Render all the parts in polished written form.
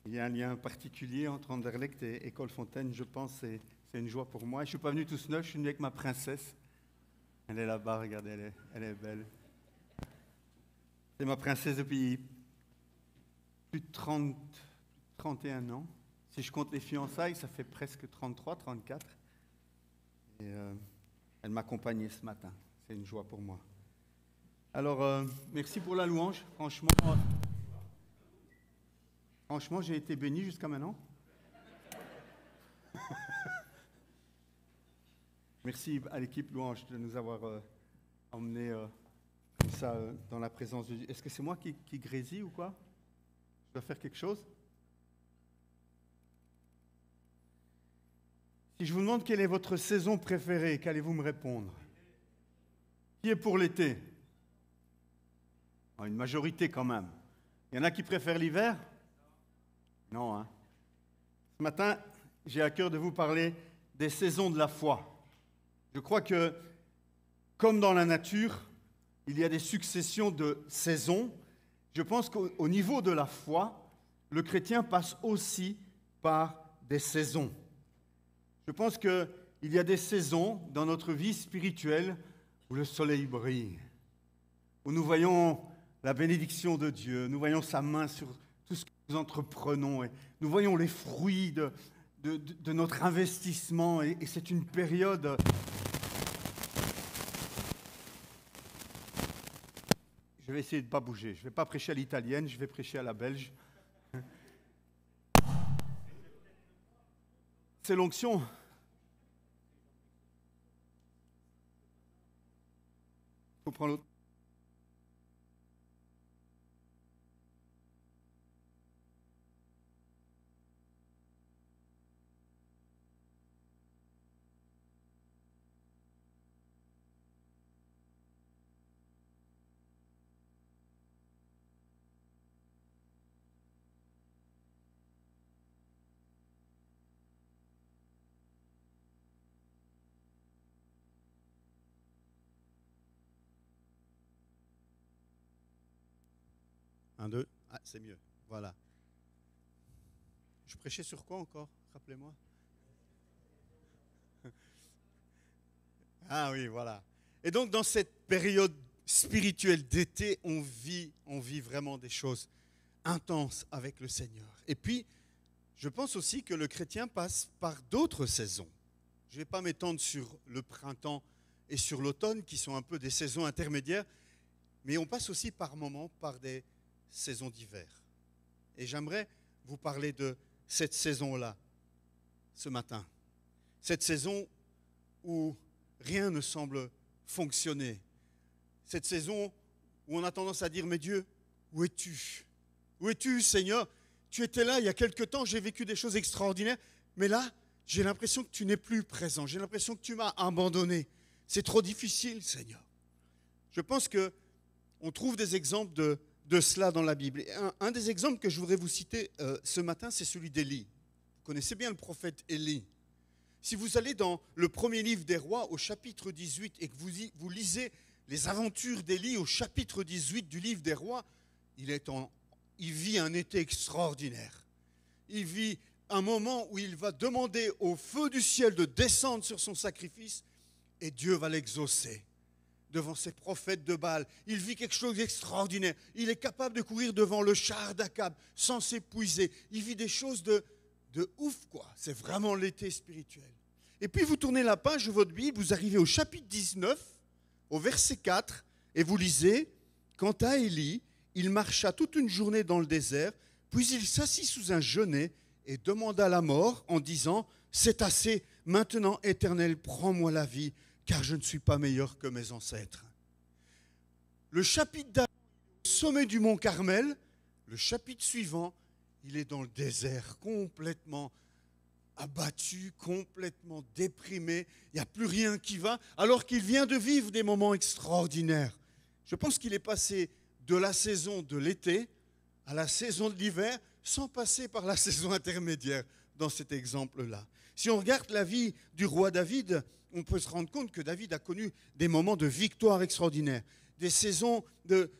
Il y a un lien particulier entre Anderlecht et École Fontaine, je pense, c'est une joie pour moi. Je ne suis pas venu tout seul, je suis venu avec ma princesse. Elle est là-bas, regardez, elle est belle. C'est ma princesse depuis plus de 31 ans. Si je compte les fiançailles, ça fait presque 33, 34. Et elle m'accompagnait ce matin. C'est une joie pour moi. Alors, merci pour la louange. Franchement, j'ai été béni jusqu'à maintenant. Merci à l'équipe louange de nous avoir emmenés comme ça dans la présence de Dieu. Est-ce que c'est moi qui grésille ou quoi? Je dois faire quelque chose? Si je vous demande quelle est votre saison préférée, qu'allez-vous me répondre? Qui est pour l'été? Une majorité quand même. Il y en a qui préfèrent l'hiver? Non, hein? Ce matin, j'ai à cœur de vous parler des saisons de la foi. Je crois que, comme dans la nature, il y a des successions de saisons. Je pense qu'au niveau de la foi, le chrétien passe aussi par des saisons. Je pense qu'il y a des saisons dans notre vie spirituelle où le soleil brille, où nous voyons la bénédiction de Dieu, nous voyons sa main sur tout ce que nous entreprenons, et nous voyons les fruits de notre investissement, et c'est une période... Je vais essayer de ne pas bouger, je ne vais pas prêcher à l'italienne, je vais prêcher à la belge. C'est l'onction. Il faut prendre l'autre. Un, deux. Ah, c'est mieux. Voilà. Je prêchais sur quoi encore? Rappelez-moi. Ah oui, voilà. Et donc, dans cette période spirituelle d'été, on vit vraiment des choses intenses avec le Seigneur. Et puis, je pense aussi que le chrétien passe par d'autres saisons. Je ne vais pas m'étendre sur le printemps et sur l'automne, qui sont un peu des saisons intermédiaires, mais on passe aussi par moments par des saison d'hiver. Et j'aimerais vous parler de cette saison-là, ce matin. Cette saison où rien ne semble fonctionner. Cette saison où on a tendance à dire, mais Dieu, où es-tu? Où es-tu, Seigneur? Tu étais là il y a quelque temps, j'ai vécu des choses extraordinaires, mais là, j'ai l'impression que tu n'es plus présent. J'ai l'impression que tu m'as abandonné. C'est trop difficile, Seigneur. Je pense qu'on trouve des exemples de cela dans la Bible. Un des exemples que je voudrais vous citer ce matin, c'est celui d'Élie. Vous connaissez bien le prophète Élie. Si vous allez dans le premier livre des rois au chapitre 18 et que vous lisez les aventures d'Élie au chapitre 18 du livre des rois, il vit un été extraordinaire. Il vit un moment où il va demander au feu du ciel de descendre sur son sacrifice et Dieu va l'exaucer. Devant ces prophètes de Baal. Il vit quelque chose d'extraordinaire. Il est capable de courir devant le char d'Akab sans s'épuiser. Il vit des choses de ouf, quoi. C'est vraiment l'été spirituel. Et puis vous tournez la page de votre Bible, vous arrivez au chapitre 19, au verset 4, et vous lisez, « Quant à Élie, il marcha toute une journée dans le désert, puis il s'assit sous un genêt et demanda la mort en disant, « C'est assez, maintenant, Éternel, prends-moi la vie, car je ne suis pas meilleur que mes ancêtres. » Le chapitre d'avant, au sommet du mont Carmel, le chapitre suivant, il est dans le désert, complètement abattu, complètement déprimé, il n'y a plus rien qui va, alors qu'il vient de vivre des moments extraordinaires. Je pense qu'il est passé de la saison de l'été à la saison de l'hiver, sans passer par la saison intermédiaire dans cet exemple-là. Si on regarde la vie du roi David, on peut se rendre compte que David a connu des moments de victoire extraordinaires, des saisons de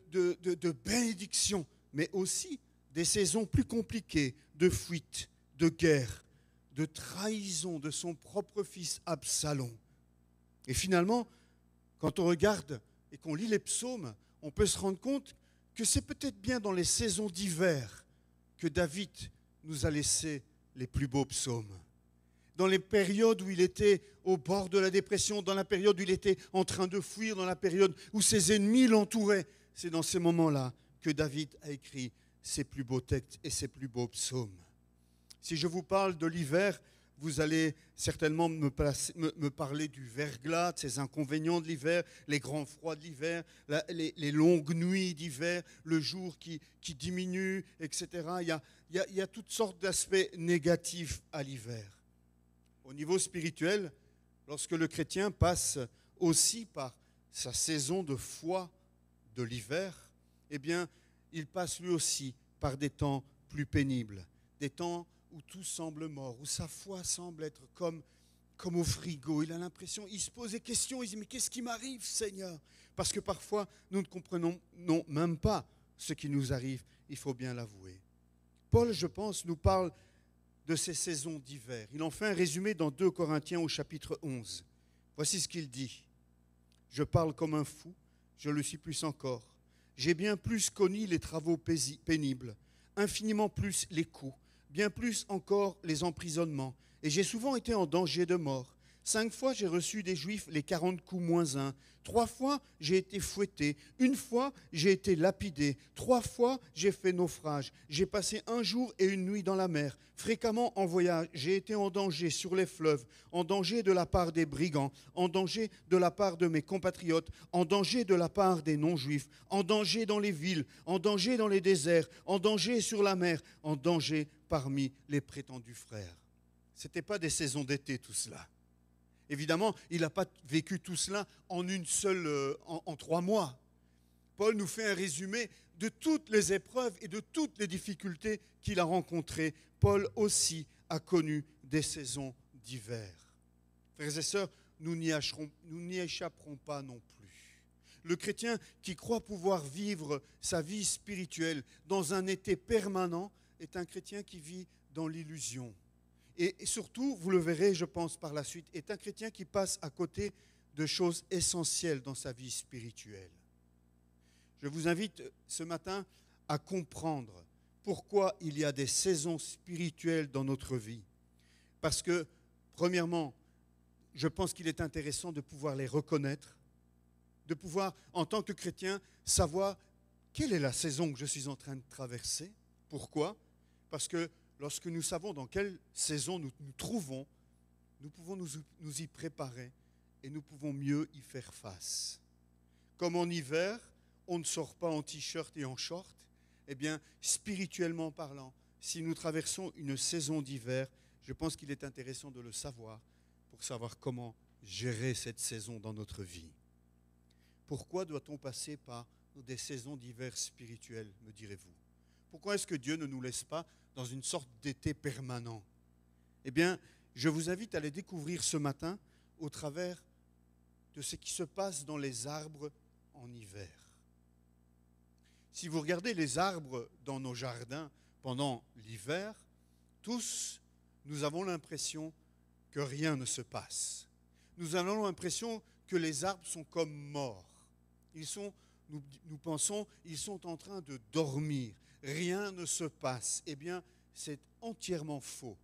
bénédiction, mais aussi des saisons plus compliquées de fuite, de guerre, de trahison de son propre fils Absalom. Et finalement, quand on regarde et qu'on lit les psaumes, on peut se rendre compte que c'est peut-être bien dans les saisons d'hiver que David nous a laissé les plus beaux psaumes. Dans les périodes où il était au bord de la dépression, dans la période où il était en train de fuir, dans la période où ses ennemis l'entouraient, c'est dans ces moments-là que David a écrit ses plus beaux textes et ses plus beaux psaumes. Si je vous parle de l'hiver, vous allez certainement me parler du verglas, de ses inconvénients de l'hiver, les grands froids de l'hiver, les longues nuits d'hiver, le jour qui diminue, etc. Il y a toutes sortes d'aspects négatifs à l'hiver. Au niveau spirituel, lorsque le chrétien passe aussi par sa saison de foi de l'hiver, eh bien, il passe lui aussi par des temps plus pénibles, des temps où tout semble mort, où sa foi semble être comme au frigo. Il a l'impression, il se pose des questions, il dit « Mais qu'est-ce qui m'arrive, Seigneur ?» Parce que parfois, nous ne comprenons même pas ce qui nous arrive, il faut bien l'avouer. Paul, je pense, nous parle de ces saisons d'hiver. Il en fait un résumé dans 2 Corinthiens au chapitre 11. Voici ce qu'il dit. « Je parle comme un fou, je le suis plus encore. J'ai bien plus connu les travaux pénibles, infiniment plus les coups, bien plus encore les emprisonnements. Et j'ai souvent été en danger de mort. 5 fois, j'ai reçu des Juifs les 40 coups moins 1. 3 fois, j'ai été fouetté. 1 fois, j'ai été lapidé. 3 fois, j'ai fait naufrage. J'ai passé 1 jour et 1 nuit dans la mer. Fréquemment en voyage, j'ai été en danger sur les fleuves, en danger de la part des brigands, en danger de la part de mes compatriotes, en danger de la part des non-juifs, en danger dans les villes, en danger dans les déserts, en danger sur la mer, en danger parmi les prétendus frères. » Ce n'était pas des saisons d'été tout cela. Évidemment, il n'a pas vécu tout cela en 3 mois. Paul nous fait un résumé de toutes les épreuves et de toutes les difficultés qu'il a rencontrées. Paul aussi a connu des saisons d'hiver. Frères et sœurs, nous n'y échapperons pas non plus. Le chrétien qui croit pouvoir vivre sa vie spirituelle dans un été permanent est un chrétien qui vit dans l'illusion. Et surtout, vous le verrez, je pense, par la suite, est un chrétien qui passe à côté de choses essentielles dans sa vie spirituelle. Je vous invite ce matin à comprendre pourquoi il y a des saisons spirituelles dans notre vie. Parce que, premièrement, je pense qu'il est intéressant de pouvoir les reconnaître, de pouvoir, en tant que chrétien, savoir quelle est la saison que je suis en train de traverser. Pourquoi ? Parce que lorsque nous savons dans quelle saison nous nous trouvons, nous pouvons nous y préparer et nous pouvons mieux y faire face. Comme en hiver, on ne sort pas en t-shirt et en short, eh bien, spirituellement parlant, si nous traversons une saison d'hiver, je pense qu'il est intéressant de le savoir pour savoir comment gérer cette saison dans notre vie. Pourquoi doit-on passer par des saisons d'hiver spirituelles, me direz-vous ? Pourquoi est-ce que Dieu ne nous laisse pas dans une sorte d'été permanent? Eh bien, je vous invite à les découvrir ce matin au travers de ce qui se passe dans les arbres en hiver. Si vous regardez les arbres dans nos jardins pendant l'hiver, tous, nous avons l'impression que rien ne se passe. Nous avons l'impression que les arbres sont comme morts. Nous pensons, ils sont en train de dormir. Rien ne se passe. Eh bien, c'est entièrement faux.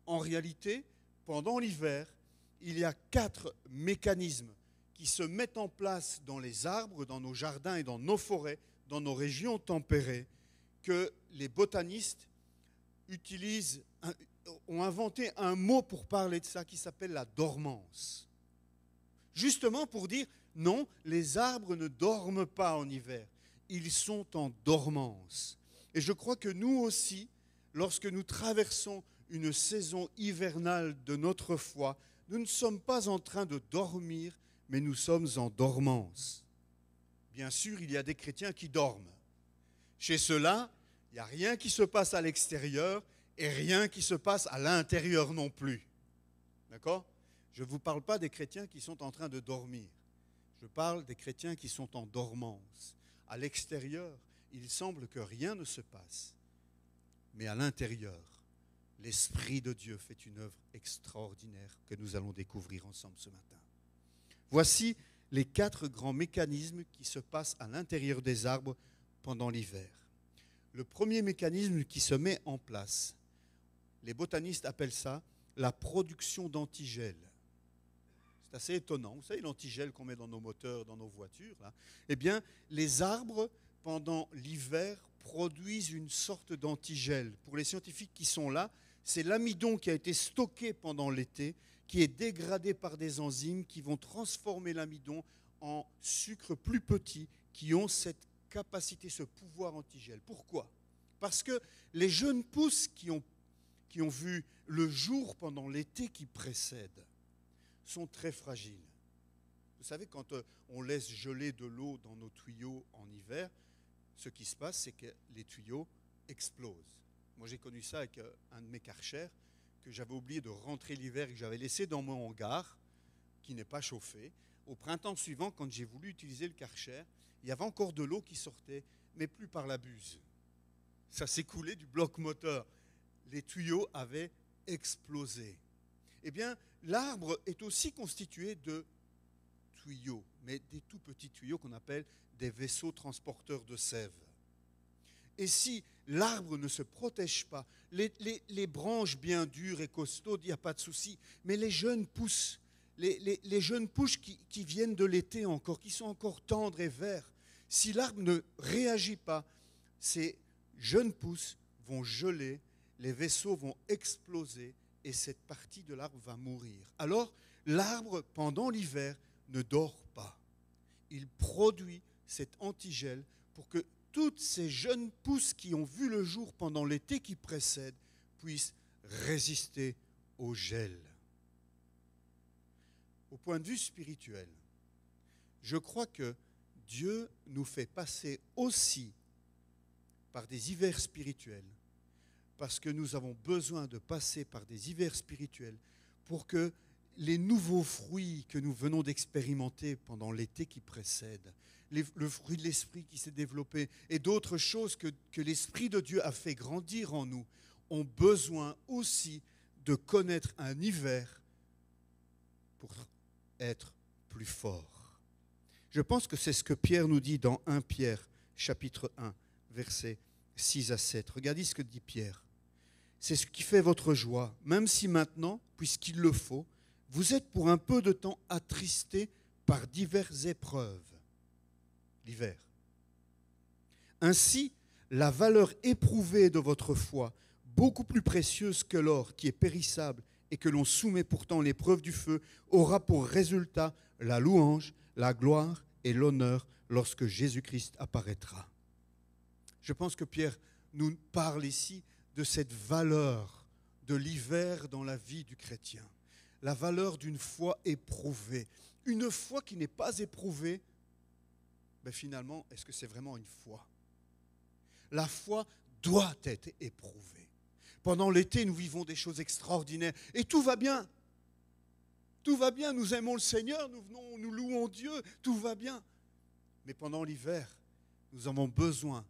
En réalité, pendant l'hiver, il y a 4 mécanismes qui se mettent en place dans les arbres, dans nos jardins et dans nos forêts, dans nos régions tempérées, que les botanistes ont inventé un mot pour parler de ça qui s'appelle la dormance. Justement pour dire, non, les arbres ne dorment pas en hiver. Ils sont en dormance. Et je crois que nous aussi, lorsque nous traversons une saison hivernale de notre foi, nous ne sommes pas en train de dormir, mais nous sommes en dormance. Bien sûr, il y a des chrétiens qui dorment. Chez ceux-là, il n'y a rien qui se passe à l'extérieur et rien qui se passe à l'intérieur non plus. D'accord ? Je ne vous parle pas des chrétiens qui sont en train de dormir. Je parle des chrétiens qui sont en dormance. À l'extérieur, il semble que rien ne se passe. mais à l'intérieur, l'Esprit de Dieu fait une œuvre extraordinaire que nous allons découvrir ensemble ce matin. Voici les 4 grands mécanismes qui se passent à l'intérieur des arbres pendant l'hiver. Le premier mécanisme qui se met en place, les botanistes appellent ça la production d'antigel. C'est assez étonnant. Vous savez, l'antigel qu'on met dans nos moteurs, dans nos voitures, là, eh bien, les arbres, pendant l'hiver, produisent une sorte d'antigel. Pour les scientifiques qui sont là, c'est l'amidon qui a été stocké pendant l'été, qui est dégradé par des enzymes qui vont transformer l'amidon en sucres plus petits qui ont cette capacité, ce pouvoir antigel. Pourquoi ? Parce que les jeunes pousses qui ont vu le jour pendant l'été qui précède sont très fragiles. Vous savez, quand on laisse geler de l'eau dans nos tuyaux en hiver, ce qui se passe, c'est que les tuyaux explosent. Moi, j'ai connu ça avec un de mes Karcher que j'avais oublié de rentrer l'hiver et que j'avais laissé dans mon hangar, qui n'est pas chauffé. Au printemps suivant, quand j'ai voulu utiliser le Karcher, il y avait encore de l'eau qui sortait, mais plus par la buse. Ça s'écoulait du bloc moteur. Les tuyaux avaient explosé. Eh bien, l'arbre est aussi constitué de tuyaux, mais des tout petits tuyaux qu'on appelle des vaisseaux transporteurs de sève. Et si l'arbre ne se protège pas, les branches bien dures et costaudes, il n'y a pas de souci, mais les jeunes pousses, les jeunes pousses qui viennent de l'été encore, qui sont encore tendres et verts, si l'arbre ne réagit pas, ces jeunes pousses vont geler, les vaisseaux vont exploser et cette partie de l'arbre va mourir. Alors, l'arbre, pendant l'hiver, ne dort pas. Il produit cet antigel pour que toutes ces jeunes pousses qui ont vu le jour pendant l'été qui précède puissent résister au gel. Au point de vue spirituel, je crois que Dieu nous fait passer aussi par des hivers spirituels, parce que nous avons besoin de passer par des hivers spirituels pour que les nouveaux fruits que nous venons d'expérimenter pendant l'été qui précède, le fruit de l'esprit qui s'est développé et d'autres choses que l'Esprit de Dieu a fait grandir en nous, ont besoin aussi de connaître un hiver pour être plus forts. Je pense que c'est ce que Pierre nous dit dans 1 Pierre, chapitre 1, versets 6 à 7. Regardez ce que dit Pierre. C'est ce qui fait votre joie, même si maintenant, puisqu'il le faut, vous êtes pour un peu de temps attristés par diverses épreuves. L'hiver. Ainsi, la valeur éprouvée de votre foi, beaucoup plus précieuse que l'or qui est périssable et que l'on soumet pourtant à l'épreuve du feu, aura pour résultat la louange, la gloire et l'honneur lorsque Jésus-Christ apparaîtra. Je pense que Pierre nous parle ici de cette valeur de l'hiver dans la vie du chrétien. La valeur d'une foi éprouvée. Une foi qui n'est pas éprouvée, ben finalement, est-ce que c'est vraiment une foi ? La foi doit être éprouvée. Pendant l'été, nous vivons des choses extraordinaires et tout va bien. Tout va bien, nous aimons le Seigneur, nous louons Dieu, tout va bien. Mais pendant l'hiver, nous avons besoin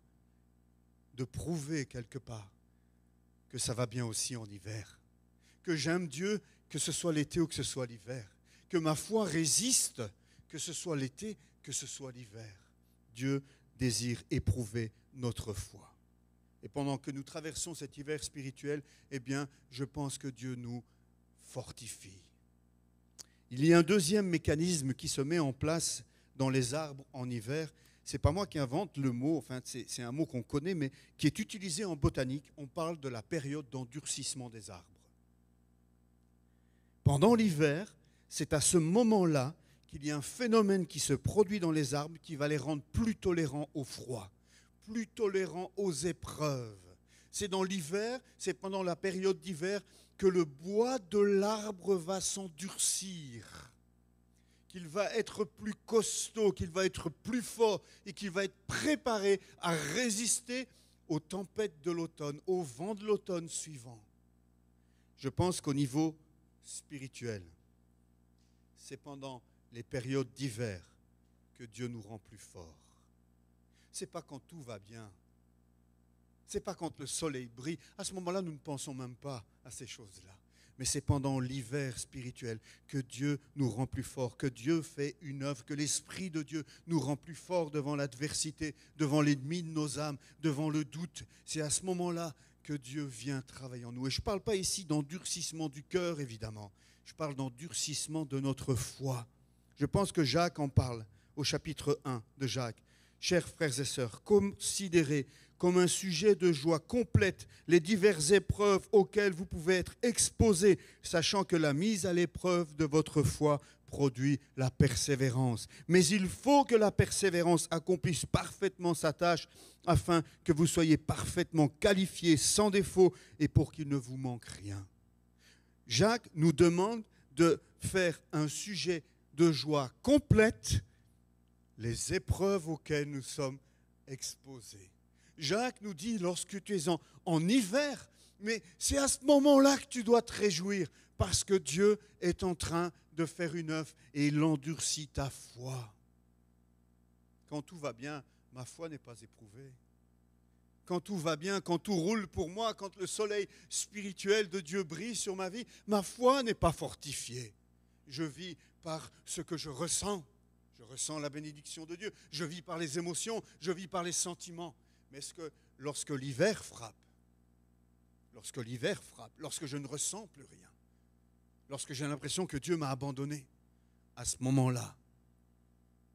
de prouver quelque part que ça va bien aussi en hiver. Que j'aime Dieu, que ce soit l'été ou que ce soit l'hiver. Que ma foi résiste, que ce soit l'été, que ce soit l'hiver. Dieu désire éprouver notre foi. Et pendant que nous traversons cet hiver spirituel, eh bien, je pense que Dieu nous fortifie. Il y a un deuxième mécanisme qui se met en place dans les arbres en hiver. Ce n'est pas moi qui invente le mot, enfin, c'est un mot qu'on connaît, mais qui est utilisé en botanique. On parle de la période d'endurcissement des arbres. Pendant l'hiver, c'est à ce moment-là qu'il y a un phénomène qui se produit dans les arbres qui va les rendre plus tolérants au froid, plus tolérants aux épreuves. C'est dans l'hiver, c'est pendant la période d'hiver que le bois de l'arbre va s'endurcir, qu'il va être plus costaud, qu'il va être plus fort et qu'il va être préparé à résister aux tempêtes de l'automne, aux vents de l'automne suivant. Je pense qu'au niveau spirituel, c'est pendant les périodes d'hiver que Dieu nous rend plus forts. Ce n'est pas quand tout va bien. Ce n'est pas quand le soleil brille. À ce moment-là, nous ne pensons même pas à ces choses-là. Mais c'est pendant l'hiver spirituel que Dieu nous rend plus forts, que Dieu fait une œuvre, que l'Esprit de Dieu nous rend plus forts devant l'adversité, devant l'ennemi de nos âmes, devant le doute. C'est à ce moment-là que Dieu vient travailler en nous. Et je ne parle pas ici d'endurcissement du cœur, évidemment. Je parle d'endurcissement de notre foi. Je pense que Jacques en parle au chapitre 1 de Jacques. Chers frères et sœurs, considérez comme un sujet de joie complète les diverses épreuves auxquelles vous pouvez être exposés, sachant que la mise à l'épreuve de votre foi produit la persévérance. Mais il faut que la persévérance accomplisse parfaitement sa tâche afin que vous soyez parfaitement qualifiés, sans défaut, et pour qu'il ne vous manque rien. Jacques nous demande de faire un sujet de joie complète les épreuves auxquelles nous sommes exposés. Jacques nous dit, lorsque tu es en hiver, mais c'est à ce moment-là que tu dois te réjouir, parce que Dieu est en train de faire une œuvre et il endurcit ta foi. Quand tout va bien, ma foi n'est pas éprouvée. Quand tout va bien, quand tout roule pour moi, quand le soleil spirituel de Dieu brille sur ma vie, ma foi n'est pas fortifiée. Je vis par ce que je ressens. Je ressens la bénédiction de Dieu. Je vis par les émotions, je vis par les sentiments. Mais lorsque l'hiver frappe, lorsque je ne ressens plus rien, lorsque j'ai l'impression que Dieu m'a abandonné, à ce moment-là,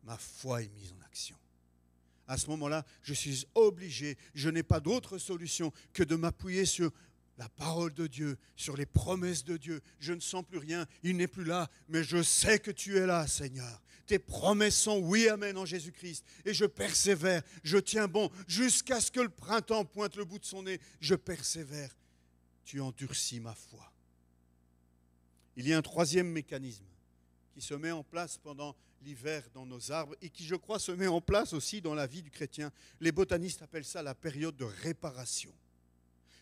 ma foi est mise en action. À ce moment-là, je suis obligé, je n'ai pas d'autre solution que de m'appuyer sur la parole de Dieu, sur les promesses de Dieu. Je ne sens plus rien, il n'est plus là, mais je sais que tu es là, Seigneur. Tes promesses sont oui, amen en Jésus-Christ. Et je persévère, je tiens bon, jusqu'à ce que le printemps pointe le bout de son nez. Je persévère. Tu endurcis ma foi. Il y a un troisième mécanisme qui se met en place pendant l'hiver dans nos arbres et qui, je crois, se met en place aussi dans la vie du chrétien. Les botanistes appellent ça la période de réparation.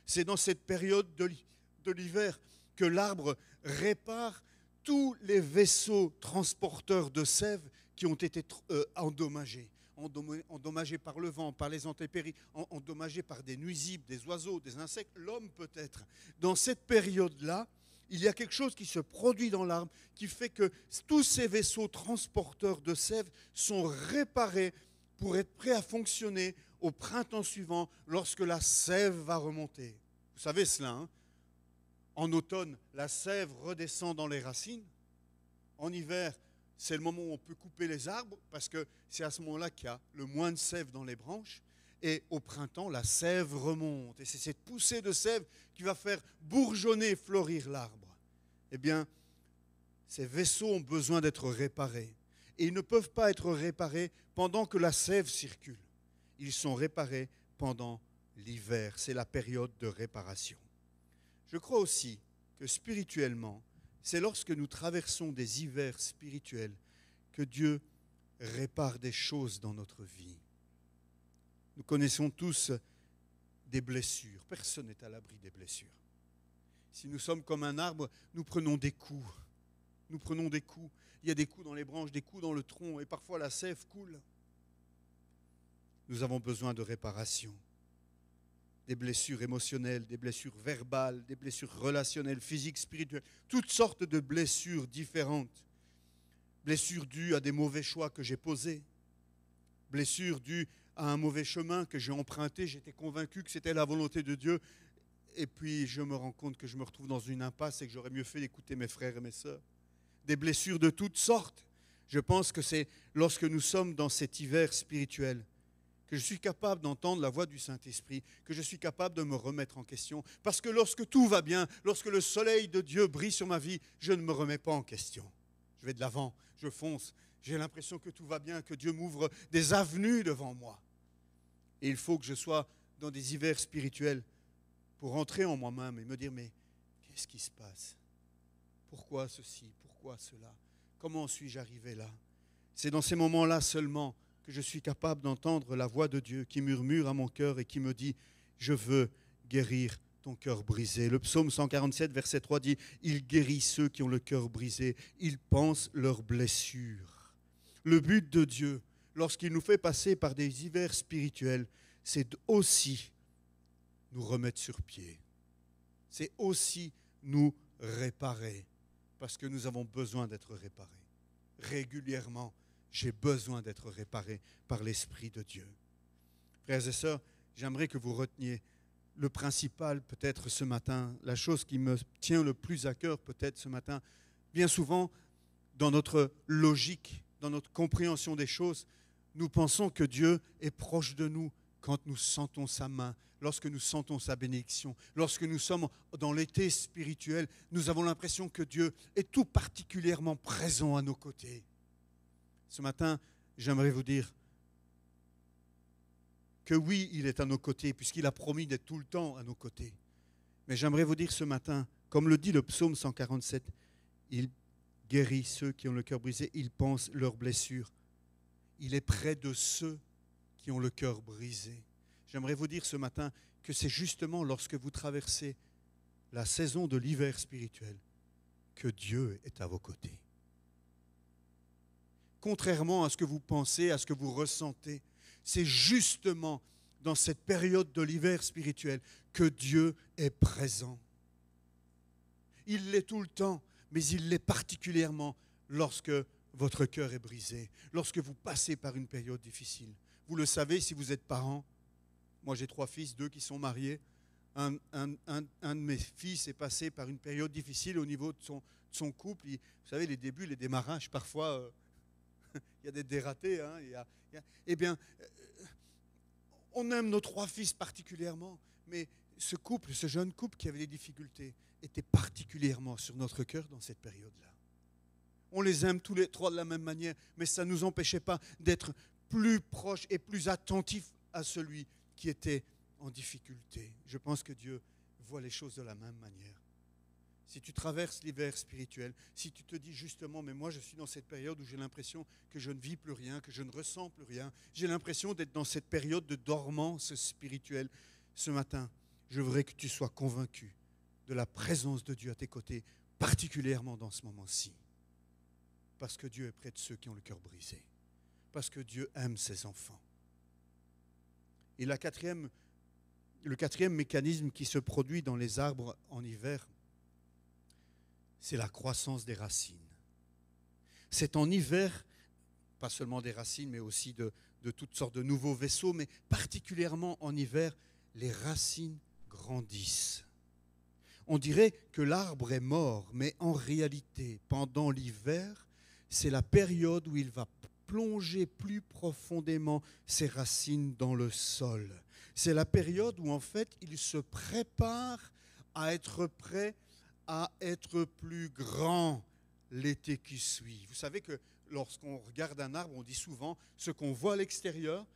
C'est dans cette période de l'hiver que l'arbre répare tous les vaisseaux transporteurs de sève qui ont été endommagés par le vent, par les intempéries, endommagés par des nuisibles, des oiseaux, des insectes, l'homme peut-être. Dans cette période-là, il y a quelque chose qui se produit dans l'arbre qui fait que tous ces vaisseaux transporteurs de sève sont réparés pour être prêts à fonctionner au printemps suivant lorsque la sève va remonter. Vous savez cela, hein? En automne, la sève redescend dans les racines. En hiver, c'est le moment où on peut couper les arbres parce que c'est à ce moment-là qu'il y a le moins de sève dans les branches. Et au printemps, la sève remonte. Et c'est cette poussée de sève qui va faire bourgeonner et fleurir l'arbre. Eh bien, ces vaisseaux ont besoin d'être réparés. Et ils ne peuvent pas être réparés pendant que la sève circule. Ils sont réparés pendant l'hiver. C'est la période de réparation. Je crois aussi que spirituellement, c'est lorsque nous traversons des hivers spirituels que Dieu répare des choses dans notre vie. Nous connaissons tous des blessures. Personne n'est à l'abri des blessures. Si nous sommes comme un arbre, nous prenons des coups. Nous prenons des coups. Il y a des coups dans les branches, des coups dans le tronc, et parfois la sève coule. Nous avons besoin de réparation. Des blessures émotionnelles, des blessures verbales, des blessures relationnelles, physiques, spirituelles, toutes sortes de blessures différentes. Blessures dues à des mauvais choix que j'ai posés, blessures dues à un mauvais chemin que j'ai emprunté, j'étais convaincu que c'était la volonté de Dieu, et puis je me rends compte que je me retrouve dans une impasse et que j'aurais mieux fait d'écouter mes frères et mes sœurs. Des blessures de toutes sortes. Je pense que c'est lorsque nous sommes dans cet hiver spirituel que je suis capable d'entendre la voix du Saint-Esprit, que je suis capable de me remettre en question. Parce que lorsque tout va bien, lorsque le soleil de Dieu brille sur ma vie, je ne me remets pas en question. Je vais de l'avant, je fonce. J'ai l'impression que tout va bien, que Dieu m'ouvre des avenues devant moi. Et il faut que je sois dans des hivers spirituels pour entrer en moi-même et me dire, mais qu'est-ce qui se passe? Pourquoi ceci? Pourquoi cela? Comment suis-je arrivé là? C'est dans ces moments-là seulement que je suis capable d'entendre la voix de Dieu qui murmure à mon cœur et qui me dit « Je veux guérir ton cœur brisé ». Le psaume 147, verset 3 dit « Il guérit ceux qui ont le cœur brisé, il pense leurs blessures ». Le but de Dieu, lorsqu'il nous fait passer par des hivers spirituels, c'est aussi nous remettre sur pied. C'est aussi nous réparer, parce que nous avons besoin d'être réparés. Régulièrement, j'ai besoin d'être réparé par l'Esprit de Dieu. Frères et sœurs, j'aimerais que vous reteniez le principal peut-être ce matin, la chose qui me tient le plus à cœur peut-être ce matin. Bien souvent, dans notre logique, dans notre compréhension des choses, nous pensons que Dieu est proche de nous quand nous sentons sa main, lorsque nous sentons sa bénédiction, lorsque nous sommes dans l'été spirituel, nous avons l'impression que Dieu est tout particulièrement présent à nos côtés. Ce matin, j'aimerais vous dire que oui, il est à nos côtés, puisqu'il a promis d'être tout le temps à nos côtés. Mais j'aimerais vous dire ce matin, comme le dit le psaume 147, il guérit ceux qui ont le cœur brisé, il pense leurs blessures. Il est près de ceux qui ont le cœur brisé. J'aimerais vous dire ce matin que c'est justement lorsque vous traversez la saison de l'hiver spirituel que Dieu est à vos côtés. Contrairement à ce que vous pensez, à ce que vous ressentez, c'est justement dans cette période de l'hiver spirituel que Dieu est présent. Il l'est tout le temps, mais il l'est particulièrement lorsque votre cœur est brisé, lorsque vous passez par une période difficile. Vous le savez si vous êtes parent. Moi, j'ai 3 fils, 2 qui sont mariés. Un de mes fils est passé par une période difficile au niveau de son couple. Vous savez, les débuts, les démarrages, parfois, il y a des dératés. Hein, eh bien, on aime nos 3 fils particulièrement, mais ce couple, ce jeune couple qui avait des difficultés, était particulièrement sur notre cœur dans cette période-là. On les aime tous les 3 de la même manière, mais ça ne nous empêchait pas d'être plus proches et plus attentifs à celui qui était en difficulté. Je pense que Dieu voit les choses de la même manière. Si tu traverses l'hiver spirituel, si tu te dis justement, mais moi je suis dans cette période où j'ai l'impression que je ne vis plus rien, que je ne ressens plus rien, j'ai l'impression d'être dans cette période de dormance spirituelle, ce matin, je voudrais que tu sois convaincu de la présence de Dieu à tes côtés, particulièrement dans ce moment-ci. Parce que Dieu est près de ceux qui ont le cœur brisé. Parce que Dieu aime ses enfants. Et le quatrième mécanisme qui se produit dans les arbres en hiver, c'est la croissance des racines. C'est en hiver, pas seulement des racines, mais aussi de toutes sortes de nouveaux vaisseaux, mais particulièrement en hiver, les racines grandissent. On dirait que l'arbre est mort, mais en réalité, pendant l'hiver, c'est la période où il va plonger plus profondément ses racines dans le sol. C'est la période où en fait il se prépare à être prêt à être plus grand l'été qui suit. Vous savez que lorsqu'on regarde un arbre, on dit souvent ce qu'on voit à l'extérieur,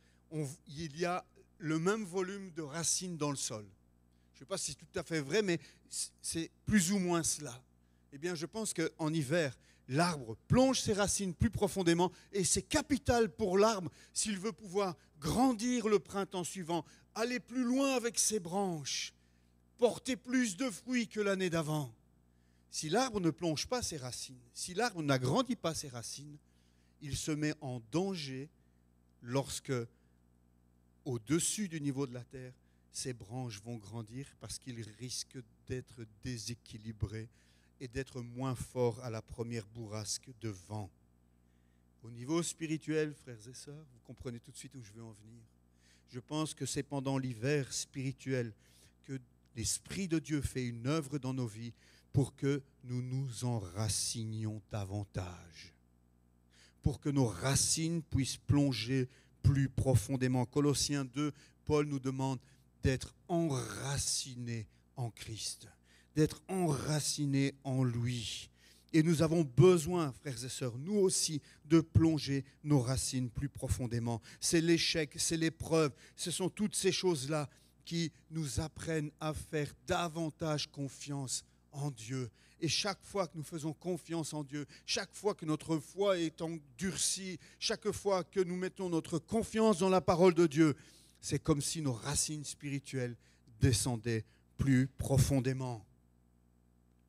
il y a le même volume de racines dans le sol. Je ne sais pas si c'est tout à fait vrai, mais c'est plus ou moins cela. Eh bien, je pense qu'en hiver, l'arbre plonge ses racines plus profondément et c'est capital pour l'arbre s'il veut pouvoir grandir le printemps suivant, aller plus loin avec ses branches, porter plus de fruits que l'année d'avant. Si l'arbre ne plonge pas ses racines, si l'arbre n'agrandit pas ses racines, il se met en danger lorsque, au-dessus du niveau de la terre, ses branches vont grandir parce qu'il risque d'être déséquilibré et d'être moins fort à la première bourrasque de vent. Au niveau spirituel, frères et sœurs, vous comprenez tout de suite où je veux en venir. Je pense que c'est pendant l'hiver spirituel que l'Esprit de Dieu fait une œuvre dans nos vies pour que nous nous enracinions davantage, pour que nos racines puissent plonger plus profondément. Colossiens 2, Paul nous demande d'être enracinés en Christ, d'être enracinés en lui. Et nous avons besoin, frères et sœurs, nous aussi, de plonger nos racines plus profondément. C'est l'échec, c'est l'épreuve, ce sont toutes ces choses-là qui nous apprennent à faire davantage confiance en Dieu. Et chaque fois que nous faisons confiance en Dieu, chaque fois que notre foi est endurcie, chaque fois que nous mettons notre confiance dans la parole de Dieu, c'est comme si nos racines spirituelles descendaient plus profondément.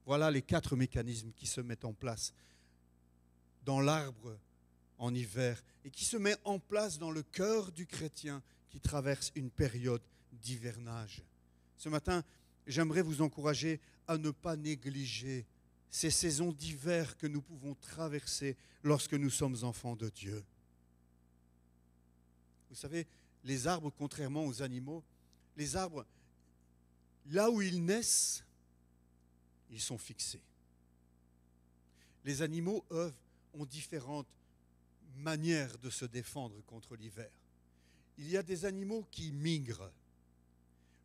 Voilà les 4 mécanismes qui se mettent en place dans l'arbre en hiver et qui se mettent en place dans le cœur du chrétien qui traverse une période d'hivernage. Ce matin, j'aimerais vous encourager à ne pas négliger ces saisons d'hiver que nous pouvons traverser lorsque nous sommes enfants de Dieu. Vous savez, les arbres, contrairement aux animaux, les arbres, là où ils naissent, ils sont fixés. Les animaux, eux, ont différentes manières de se défendre contre l'hiver. Il y a des animaux qui migrent.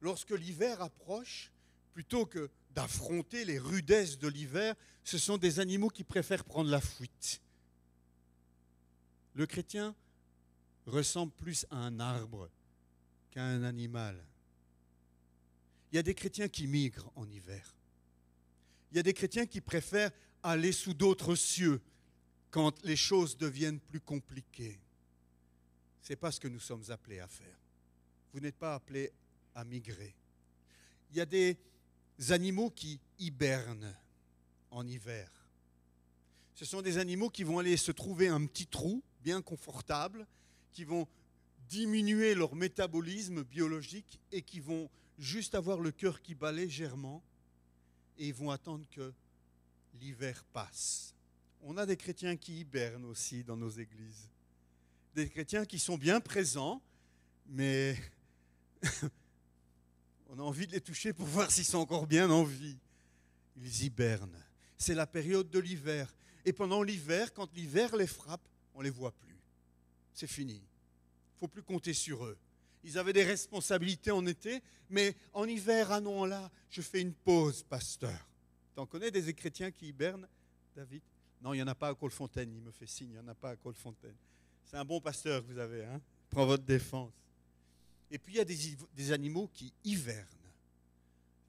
Lorsque l'hiver approche, plutôt que d'affronter les rudesses de l'hiver, ce sont des animaux qui préfèrent prendre la fuite. Le chrétien ressemble plus à un arbre qu'à un animal. Il y a des chrétiens qui migrent en hiver. Il y a des chrétiens qui préfèrent aller sous d'autres cieux quand les choses deviennent plus compliquées. Ce n'est pas ce que nous sommes appelés à faire. Vous n'êtes pas appelés à migrer. Il y a des animaux qui hibernent en hiver. Ce sont des animaux qui vont aller se trouver un petit trou bien confortable, qui vont diminuer leur métabolisme biologique et qui vont juste avoir le cœur qui bat légèrement et ils vont attendre que l'hiver passe. On a des chrétiens qui hibernent aussi dans nos églises. Des chrétiens qui sont bien présents, mais on a envie de les toucher pour voir s'ils sont encore bien en vie. Ils hibernent. C'est la période de l'hiver. Et pendant l'hiver, quand l'hiver les frappe, on ne les voit plus. C'est fini. Il ne faut plus compter sur eux. Ils avaient des responsabilités en été, mais en hiver, ah non, là, je fais une pause, pasteur. T'en connais des chrétiens qui hibernent, David? Non, il n'y en a pas à Colfontaine, il me fait signe, il n'y en a pas à Colfontaine. C'est un bon pasteur que vous avez, hein? Prends votre défense. Et puis il y a des animaux qui hivernent.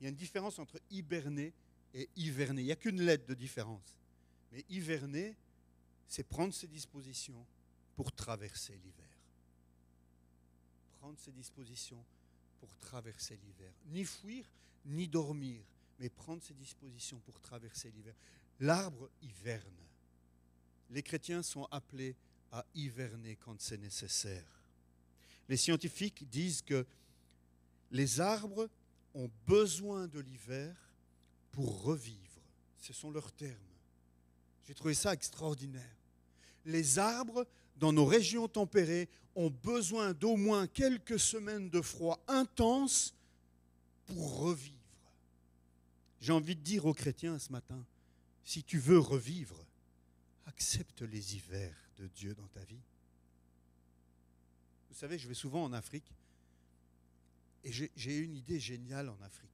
Il y a une différence entre hiberner et hiverner. Il n'y a qu'une lettre de différence. Mais hiverner, c'est prendre ses dispositions pour traverser l'hiver. Prendre ses dispositions pour traverser l'hiver. Ni fuir, ni dormir, mais prendre ses dispositions pour traverser l'hiver. L'arbre hiverne. Les chrétiens sont appelés à hiverner quand c'est nécessaire. Les scientifiques disent que les arbres ont besoin de l'hiver pour revivre. Ce sont leurs termes. J'ai trouvé ça extraordinaire. Les arbres, dans nos régions tempérées, ont besoin d'au moins quelques semaines de froid intense pour revivre. J'ai envie de dire aux chrétiens ce matin, si tu veux revivre, accepte les hivers de Dieu dans ta vie. Vous savez, je vais souvent en Afrique et j'ai une idée géniale en Afrique.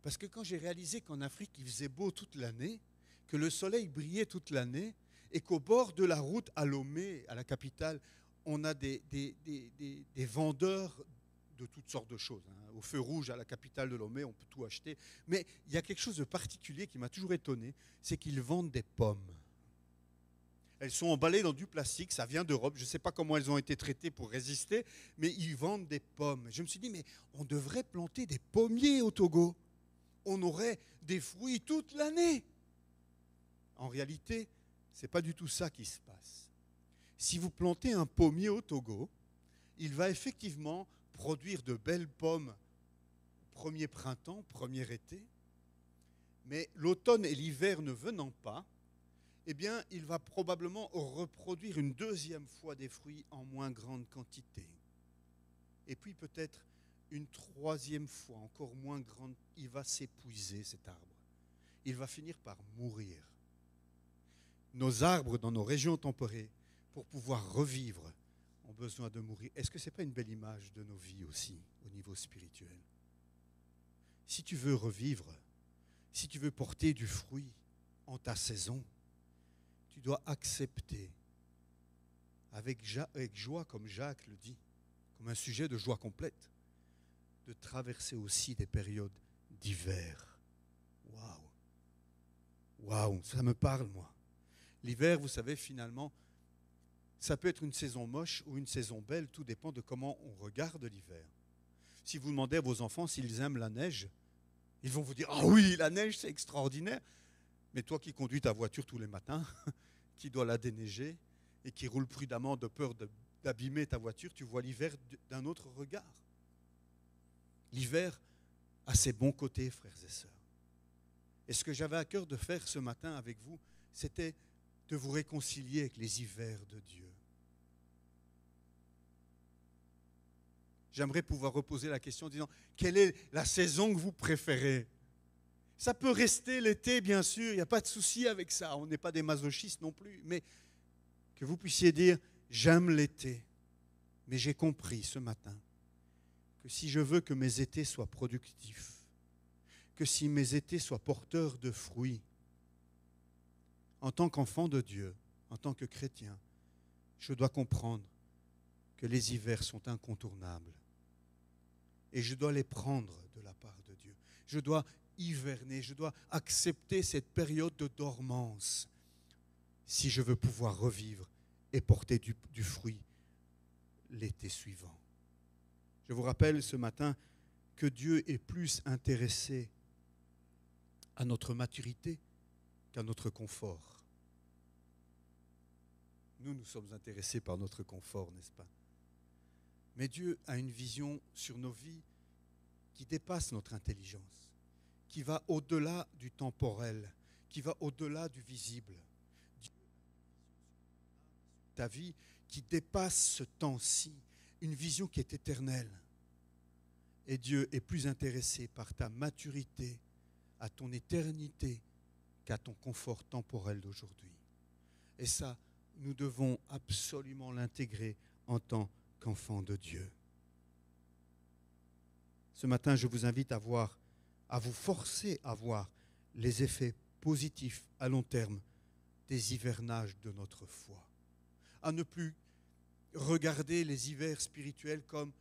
Parce que quand j'ai réalisé qu'en Afrique, il faisait beau toute l'année, que le soleil brillait toute l'année et qu'au bord de la route à Lomé, à la capitale, on a des vendeurs de toutes sortes de choses. Au feu rouge, à la capitale de Lomé, on peut tout acheter. Mais il y a quelque chose de particulier qui m'a toujours étonné, c'est qu'ils vendent des pommes. Elles sont emballées dans du plastique, ça vient d'Europe. Je ne sais pas comment elles ont été traitées pour résister, mais ils vendent des pommes. Je me suis dit, mais on devrait planter des pommiers au Togo. On aurait des fruits toute l'année. En réalité, ce n'est pas du tout ça qui se passe. Si vous plantez un pommier au Togo, il va effectivement produire de belles pommes premier printemps, premier été, mais l'automne et l'hiver ne venant pas, eh bien, il va probablement reproduire une deuxième fois des fruits en moins grande quantité. Et puis peut-être une troisième fois, encore moins grande, il va s'épuiser cet arbre. Il va finir par mourir. Nos arbres dans nos régions tempérées, pour pouvoir revivre, ont besoin de mourir. Est-ce que ce n'est pas une belle image de nos vies aussi, au niveau spirituel? Si tu veux revivre, si tu veux porter du fruit en ta saison, tu dois accepter avec joie, comme Jacques le dit, comme un sujet de joie complète, de traverser aussi des périodes d'hiver. Waouh! Waouh, ça me parle, moi. L'hiver, vous savez, finalement, ça peut être une saison moche ou une saison belle, tout dépend de comment on regarde l'hiver. Si vous demandez à vos enfants s'ils aiment la neige, ils vont vous dire « Ah oui, la neige, c'est extraordinaire !» Mais toi qui conduis ta voiture tous les matins, qui dois la déneiger et qui roule prudemment de peur d'abîmer ta voiture, tu vois l'hiver d'un autre regard. L'hiver a ses bons côtés, frères et sœurs. Et ce que j'avais à cœur de faire ce matin avec vous, c'était de vous réconcilier avec les hivers de Dieu. J'aimerais pouvoir reposer la question en disant, quelle est la saison que vous préférez? Ça peut rester l'été, bien sûr, il n'y a pas de souci avec ça, on n'est pas des masochistes non plus, mais que vous puissiez dire, j'aime l'été, mais j'ai compris ce matin que si je veux que mes étés soient productifs, que si mes étés soient porteurs de fruits, en tant qu'enfant de Dieu, en tant que chrétien, je dois comprendre que les hivers sont incontournables. Et je dois les prendre de la part de Dieu. Je dois hiverner, je dois accepter cette période de dormance si je veux pouvoir revivre et porter du fruit l'été suivant. Je vous rappelle ce matin que Dieu est plus intéressé à notre maturité qu'à notre confort. Nous sommes intéressés par notre confort, n'est-ce pas? Mais Dieu a une vision sur nos vies qui dépasse notre intelligence, qui va au-delà du temporel, qui va au-delà du visible. Dieu a une vision sur ta vie qui dépasse ce temps-ci, une vision qui est éternelle. Et Dieu est plus intéressé par ta maturité, à ton éternité, qu'à ton confort temporel d'aujourd'hui. Et ça, nous devons absolument l'intégrer en tant qu'enfant de Dieu. Ce matin, je vous invite à vous forcer à voir les effets positifs à long terme des hivernages de notre foi. À ne plus regarder les hivers spirituels comme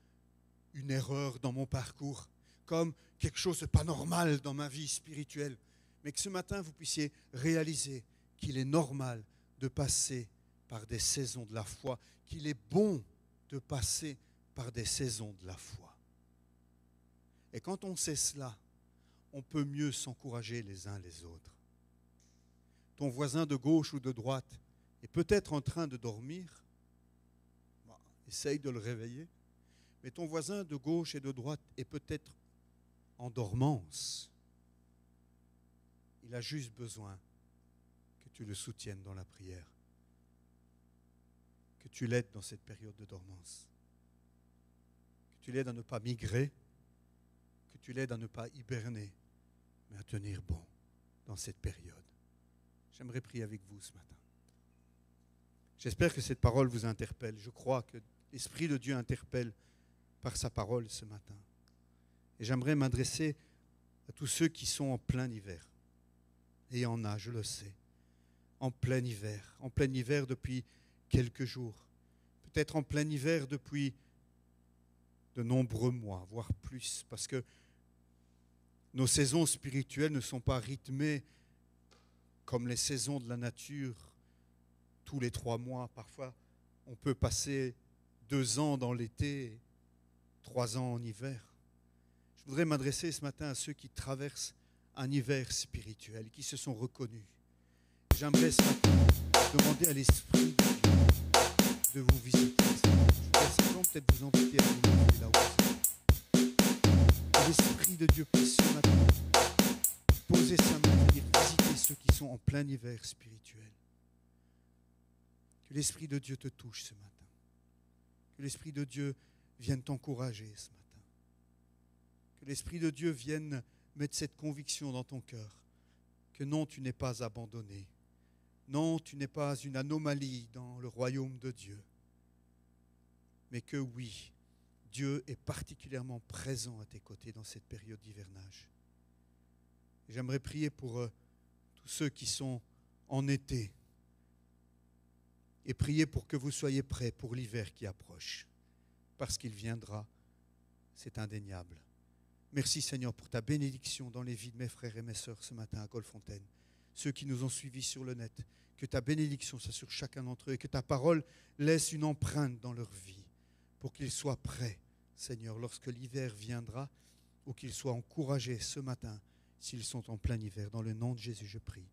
une erreur dans mon parcours, comme quelque chose de pas normal dans ma vie spirituelle, mais que ce matin, vous puissiez réaliser qu'il est normal de passer par des saisons de la foi, qu'il est bon de passer par des saisons de la foi. Et quand on sait cela, on peut mieux s'encourager les uns les autres. Ton voisin de gauche ou de droite est peut-être en train de dormir, essaye de le réveiller, mais ton voisin de gauche et de droite est peut-être en dormance. Il a juste besoin que tu le soutiennes dans la prière, que tu l'aides dans cette période de dormance, que tu l'aides à ne pas migrer, que tu l'aides à ne pas hiberner, mais à tenir bon dans cette période. J'aimerais prier avec vous ce matin. J'espère que cette parole vous interpelle. Je crois que l'Esprit de Dieu interpelle par sa parole ce matin. Et j'aimerais m'adresser à tous ceux qui sont en plein hiver. Et il y en a, je le sais, en plein hiver depuis quelques jours, peut-être en plein hiver depuis de nombreux mois, voire plus, parce que nos saisons spirituelles ne sont pas rythmées comme les saisons de la nature, tous les 3 mois. Parfois, on peut passer 2 ans dans l'été, 3 ans en hiver. Je voudrais m'adresser ce matin à ceux qui traversent un hiver spirituel, qui se sont reconnus. J'aimerais ce matin demander à l'Esprit de Dieu de vous visiter. Je voudrais simplement peut-être vous inviter à vous lever là où vous êtes. Que l'Esprit de Dieu puisse ce matin poser sa main et venir visiter ceux qui sont en plein hiver spirituel. Que l'Esprit de Dieu te touche ce matin. Que l'Esprit de Dieu vienne t'encourager ce matin. Que l'Esprit de Dieu vienne mettre cette conviction dans ton cœur que non, tu n'es pas abandonné. Non, tu n'es pas une anomalie dans le royaume de Dieu. Mais que oui, Dieu est particulièrement présent à tes côtés dans cette période d'hivernage. J'aimerais prier pour tous ceux qui sont en été et prier pour que vous soyez prêts pour l'hiver qui approche, parce qu'il viendra, c'est indéniable. Merci Seigneur pour ta bénédiction dans les vies de mes frères et mes sœurs ce matin à Golfontaine, ceux qui nous ont suivis sur le net, que ta bénédiction soit sur chacun d'entre eux et que ta parole laisse une empreinte dans leur vie pour qu'ils soient prêts, Seigneur, lorsque l'hiver viendra ou qu'ils soient encouragés ce matin s'ils sont en plein hiver. Dans le nom de Jésus, je prie.